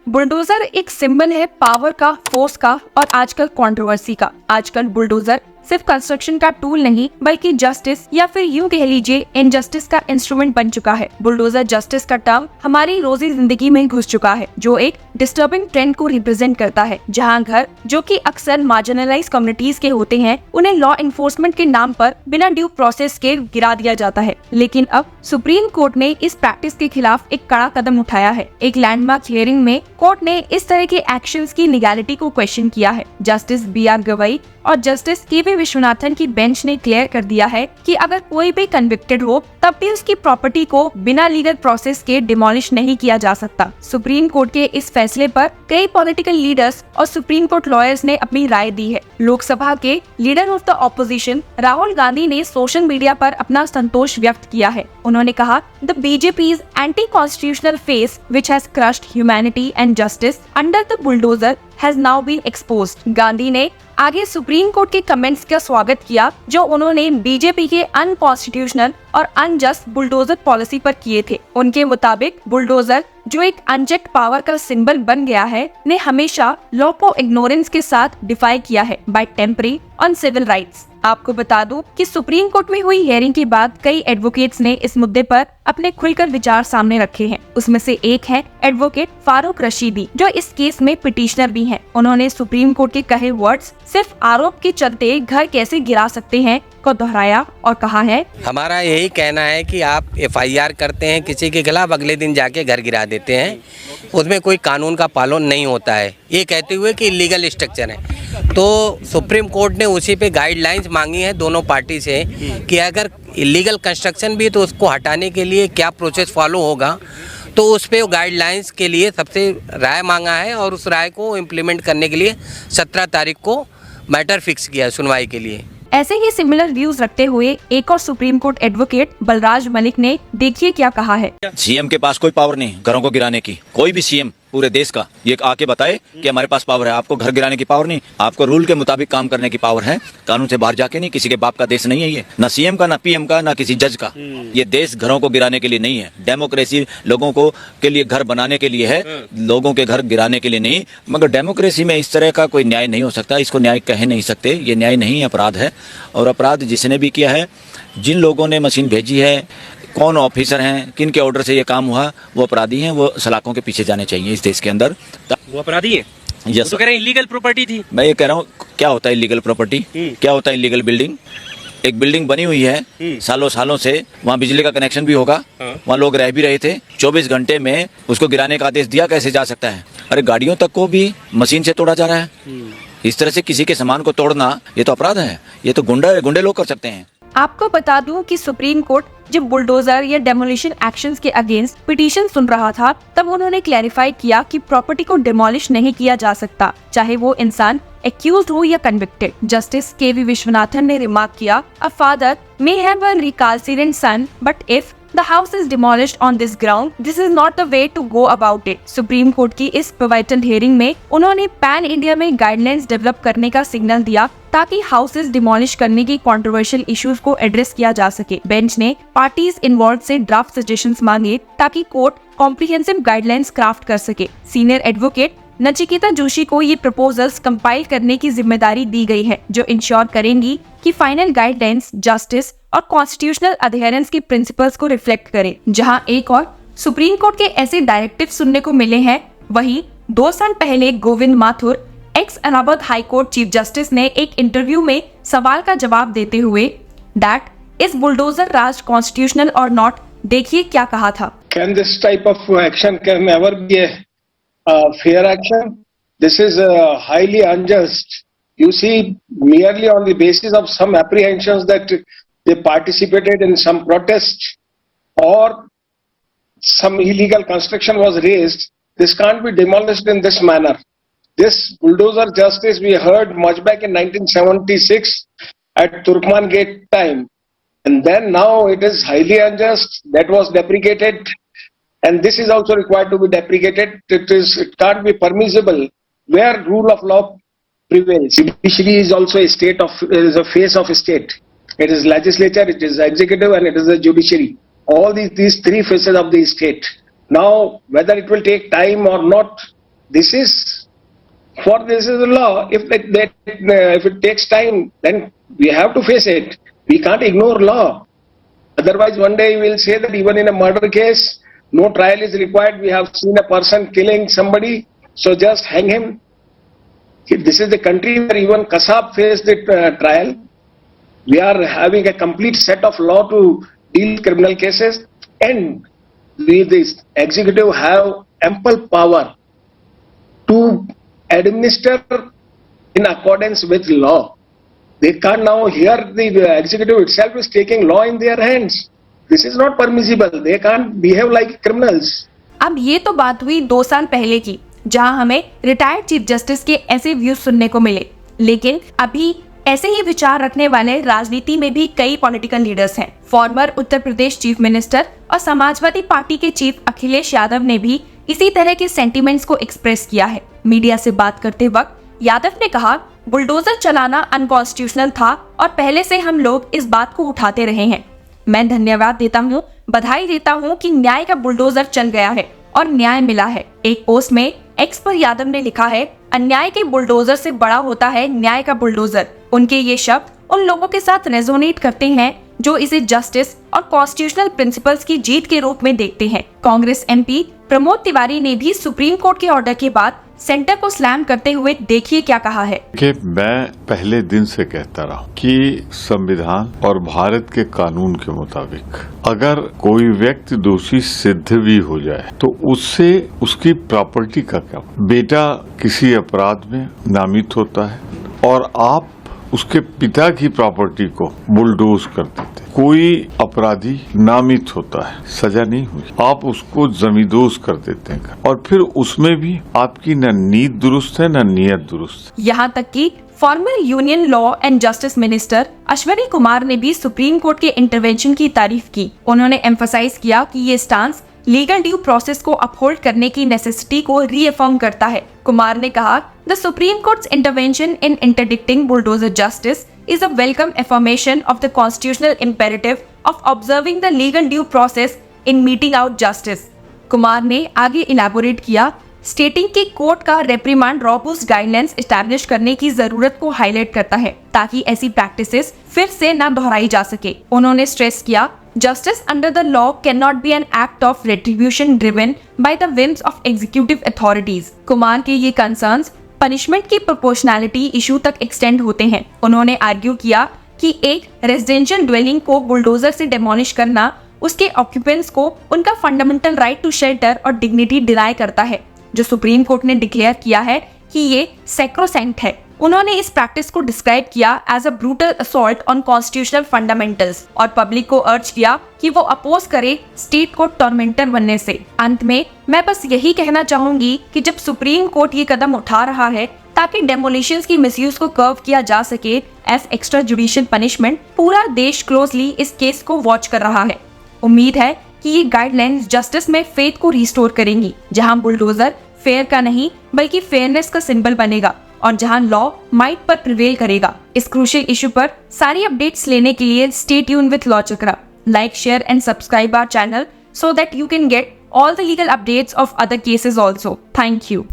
Bulldozer एक symbol है power का, फोर्स का और आजकल कंट्रोवर्सी का। आजकल बुलडोजर सिर्फ कंस्ट्रक्शन का टूल नहीं बल्कि जस्टिस या फिर यूं कह लीजिए इनजस्टिस का इंस्ट्रूमेंट बन चुका है। बुलडोजर जस्टिस का टर्म हमारी रोजी जिंदगी में घुस चुका है, जो एक डिस्टर्बिंग ट्रेंड को रिप्रेजेंट करता है, जहां घर जो कि अक्सर मार्जिनलाइज कम्युनिटीज के होते हैं उन्हें लॉ इन्फोर्समेंट के नाम पर बिना ड्यू प्रोसेस के गिरा दिया जाता है। लेकिन अब सुप्रीम कोर्ट ने इस प्रैक्टिस के खिलाफ एक कड़ा कदम उठाया है। एक लैंडमार्क हियरिंग में कोर्ट ने इस तरह के एक्शंस की लीगैलिटी को क्वेश्चन किया है। Justice B.R. गवई और जस्टिस K.V. विश्वनाथन की बेंच ने क्लियर कर दिया है कि अगर कोई भी कन्विक्टेड हो तब भी उसकी प्रॉपर्टी को बिना लीगल प्रोसेस के डिमोलिश नहीं किया जा सकता। सुप्रीम कोर्ट के इस फैसले पर कई पॉलिटिकल लीडर्स और सुप्रीम कोर्ट लॉयर्स ने अपनी राय दी है। लोकसभा के leader of the opposition Rahul Gandhi ने सोशल मीडिया पर अपना संतोष व्यक्त किया है। उन्होंने कहा, the BJP's anti-constitutional face which has crushed humanity and justice under the bulldozer has now been exposed। Gandhi ने आगे सुप्रीम कोर्ट के कमेंट्स का स्वागत किया जो उन्होंने बीजेपी के अनकॉन्स्टिट्यूशनल और अनजस्ट बुलडोजर पॉलिसी पर किए थे। उनके मुताबिक बुलडोजर जो एक अनचेक्ड पावर का सिंबल बन गया है ने हमेशा लॉ को इग्नोरेंस के साथ डिफाई किया है by temporary on civil rights. आपको बता दूं कि सुप्रीम कोर्ट में हुई हियरिंग के बाद कई एडवोकेट्स ने इस मुद्दे पर अपने खुलकर विचार सामने रखे हैं। उसमें से एक है एडवोकेट फारूक रशीदी, जो इस केस में पिटिशनर भी हैं। उन्होंने सुप्रीम कोर्ट के कहे वर्ड्स सिर्फ आरोप के चलते घर कैसे गिरा सकते हैं को दोहराया और कहा है, हमारा यही कहना है कि आप FIR करते हैं किसी के खिलाफ, अगले दिन जाके घर गिरा देते हैं, उसमें कोई कानून का पालन नहीं होता है, ये कहते हुए कि इलीगल स्ट्रक्चर है। तो सुप्रीम कोर्ट ने उसी पे गाइडलाइंस मांगी है दोनों पार्टी से कि अगर इलीगल कंस्ट्रक्शन भी तो उसको हटाने के लिए क्या प्रोसेस फॉलो होगा, तो उस पे गाइडलाइंस के लिए सबसे राय मांगा है और उस राय को इम्प्लीमेंट करने के लिए 17 तारीख को मैटर फिक्स किया है सुनवाई के लिए। ऐसे ही सिमिलर व्यूज रखते हुए एक और supreme court advocate Balraj Malik ने देखिए क्या कहा है। सीएम के पास कोई पावर नहीं घरों को गिराने की, कोई भी सीएम पूरे देश का ये आके बताए कि हमारे पास पावर है। आपको घर गिराने की पावर नहीं, आपको रूल के मुताबिक काम करने की पावर है, कानून से बाहर जाके नहीं। किसी के बाप का देश नहीं है ये, ना सीएम का, ना PM का, ना किसी जज का। ये देश घरों को गिराने के लिए नहीं है। डेमोक्रेसी लोगों को के लिए घर बनाने के लिए है, लोगों के घर गिराने के लिए नहीं। मगर डेमोक्रेसी में इस तरह का कोई न्याय नहीं हो सकता, इसको न्याय कह नहीं सकते। ये न्याय नहीं, अपराध है। और अपराध जिसने भी किया है, जिन लोगों ने मशीन भेजी है, कौन ऑफिसर हैं, किन के ऑर्डर से ये काम हुआ, वो अपराधी हैं, वो सलाखों के पीछे जाने चाहिए इस देश के अंदर। वो अपराधी है। यस, तो कह रहे हैं इलीगल प्रॉपर्टी थी। मैं ये कह रहा हूँ, क्या होता है इलीगल प्रॉपर्टी, क्या होता है इलीगल बिल्डिंग। एक बिल्डिंग बनी हुई है सालों सालों से, वहाँ बिजली का कनेक्शन भी होगा, वहाँ लोग रह भी रहे थे, 24 घंटे में उसको गिराने का आदेश दिया कैसे जा सकता है। अरे गाड़ियों तक को भी मशीन से तोड़ा जा रहा है। इस तरह से किसी के सामान को तोड़ना ये तो अपराध है, ये तो गुंडे लोग कर सकते हैं। आपको बता दूं कि सुप्रीम कोर्ट जब बुलडोजर या डेमोलिशन एक्शंस के अगेंस्ट पिटीशन सुन रहा था तब उन्होंने क्लैरिफाई किया कि प्रॉपर्टी को डिमोलिश नहीं किया जा सकता, चाहे वो इंसान एक्यूज्ड हो या कन्विक्टेड। Justice K.V. विश्वनाथन ने रिमार्क किया, a father may have a recalcitrant son, but if the house is demolished on this ground, this is not the way to go about it। Supreme court की इस pivotal hearing में उन्होंने pan India में guidelines develop करने का signal दिया ताकि houses demolish करने की कंट्रोवर्शियल इश्यूज को एड्रेस किया जा सके। बेंच ने पार्टीज इन्वॉल्व से ड्राफ्ट सजेशंस मांगे ताकि कोर्ट कॉम्प्रिहेंसिव गाइडलाइंस क्राफ्ट कर सके। सीनियर एडवोकेट नचिकेता जोशी को ये प्रपोजल्स कंपाइल करने की जिम्मेदारी दी गई है, जो इंश्योर करेंगी कि फाइनल गाइडलाइंस जस्टिस और कॉन्स्टिट्यूशनल अधेरेंस के प्रिंसिपल्स को रिफ्लेक्ट करे। जहां एक और सुप्रीम कोर्ट के ऐसे डायरेक्टिव सुनने को मिले हैं, वहीं 2 साल पहले Govind Mathur x Allahabad high court chief justice ने एक इंटरव्यू में सवाल का जवाब देते हुए that is bulldozer Raj constitutional और नॉट, देखिए क्या कहा था। Can this type of action can ever be a fair action? This is highly unjust. You see, merely on the basis of some apprehensions that they participated in some protest or some illegal construction was raised, this can't be demolished in this manner. This bulldozer justice we heard much back in 1976 at Turkman Gate time. And then now it is highly unjust. That was deprecated. And this is also required to be deprecated. It can't be permissible where rule of law prevails. Judiciary is also is a face of a state. It is legislature, it is executive, and it is the judiciary. All these three faces of the state. Now, whether it will take time or not, this is the law. If it takes time, then we have to face it. We can't ignore law. Otherwise, one day we'll say that even in a murder case, no trial is required. We have seen a person killing somebody, so just hang him. This is the country where even Kasab faced the trial. We are having a complete set of law to deal with criminal cases, and we, the executive, have ample power to administer in accordance with law. They can't now hear the executive itself is taking law in their hands. This is not permissible. They can't behave like criminals. अब ये तो बात हुई 2 साल पहले की, जहां हमें रिटायर्ड चीफ जस्टिस के ऐसे व्यूज सुनने को मिले। लेकिन अभी ऐसे ही विचार रखने वाले राजनीति में भी कई पॉलिटिकल लीडर्स हैं। Farmer Uttar Pradesh chief minister और समाजवादी पार्टी के चीफ अखिलेश यादव ने भी इसी तरह के सेंटिमेंट्स को एक्सप्रेस किया है। मीडिया से बात करते वक्त यादव ने कहा, बुलडोजर चलाना अनकॉन्स्टिट्यूशनल था और पहले से हम लोग इस बात को उठाते रहे हैं। मैं धन्यवाद देता हूँ, बधाई देता हूँ कि न्याय का बुलडोजर चल गया है और न्याय मिला है। एक पोस्ट में एक्स पर यादव ने लिखा है, अन्याय के बुलडोजर से बड़ा होता है न्याय का बुलडोजर। उनके ये शब्द उन लोगों के साथ रेजोनेट करते हैं जो इसे जस्टिस और कॉन्स्टिट्यूशनल प्रिंसिपल्स की जीत के रूप में देखते हैं। कांग्रेस एमपी प्रमोद तिवारी ने भी सुप्रीम कोर्ट के ऑर्डर के बाद सेंटर को स्लैम करते हुए देखिए क्या कहा है। कि मैं पहले दिन से कहता रहा कि संविधान और भारत के कानून के मुताबिक अगर कोई व्यक्ति दोषी सिद्ध भी हो जाए तो उससे उसकी प्रॉपर्टी का क्या, बेटा किसी अपराध में नामित होता है और आप उसके पिता की प्रॉपर्टी को बुलडोज कर देते। कोई अपराधी नामित होता है, सजा नहीं हुई, आप उसको जमींदोज कर देते हैं और फिर उसमें भी आपकी न नीयत दुरुस्त है न नीयत दुरुस्त। यहाँ तक कि former union law and justice minister Ashwini Kumar ने भी सुप्रीम कोर्ट के इंटरवेंशन की तारीफ की। उन्होंने एम्फसाइज किया कि ये स्टांस लीगल ड्यू प्रोसेस को अपहोल्ड करने की नेसेसिटी को रीअफर्म करता है। कुमार ने कहा, the Supreme Court's intervention in interdicting bulldozer justice is a welcome affirmation of the constitutional imperative of observing the legal due process in meting out justice. Kumar ने आगे इलैबोरेट किया, स्टेटिंग कि कोर्ट का रेप्रिमांड रोबस्ट गाइडलाइंस एस्टैब्लिश करने की जरूरत को highlight करता है ताकि ऐसी प्रैक्टिसेस फिर से न दोहराई जा सके। उन्होंने स्ट्रेस किया, justice under the law can not be an act of retribution driven by the whims of executive authorities. Kumar के ये कंसर्न्स पनिशमेंट की प्रोपोर्शनैलिटी इशू तक एक्सटेंड होते हैं। उन्होंने आर्ग्यू किया कि एक रेजिडेंशियल ड्वेलिंग को बुलडोजर से डेमोलिश करना उसके ऑक्यूपेंट्स को उनका फंडामेंटल राइट टू शेल्टर और डिग्निटी डिनाई करता है, जो सुप्रीम कोर्ट ने डिक्लेयर किया है कि ये सैक्रोसेंट है। उन्होंने इस प्रैक्टिस को डिस्क्राइब किया as a brutal assault on constitutional fundamentals और पब्लिक को अर्ज किया कि वो अपोज करे स्टेट को टॉर्मेंटर बनने से। अंत में मैं बस यही कहना चाहूंगी कि जब सुप्रीम कोर्ट ये कदम उठा रहा है ताकि डेमोलिशंस की मिसयूज को कर्व किया जा सके एज एक्स्ट्रा जुडिशियल पनिशमेंट, पूरा देश क्लोजली इस केस को वॉच कर रहा है। उम्मीद है कि ये गाइडलाइंस जस्टिस में फेथ को रिस्टोर करेंगी, जहां बुलडोजर फेयर का नहीं बल्कि फेयरनेस का सिंबल बनेगा और जहां लॉ माइट पर प्रिवेल करेगा। इस क्रूशियल इशू पर सारी अपडेट्स लेने के लिए stay tune with law Chakra. Like, share and subscribe our channel so that you can get all the legal updates of other cases also. Thank you.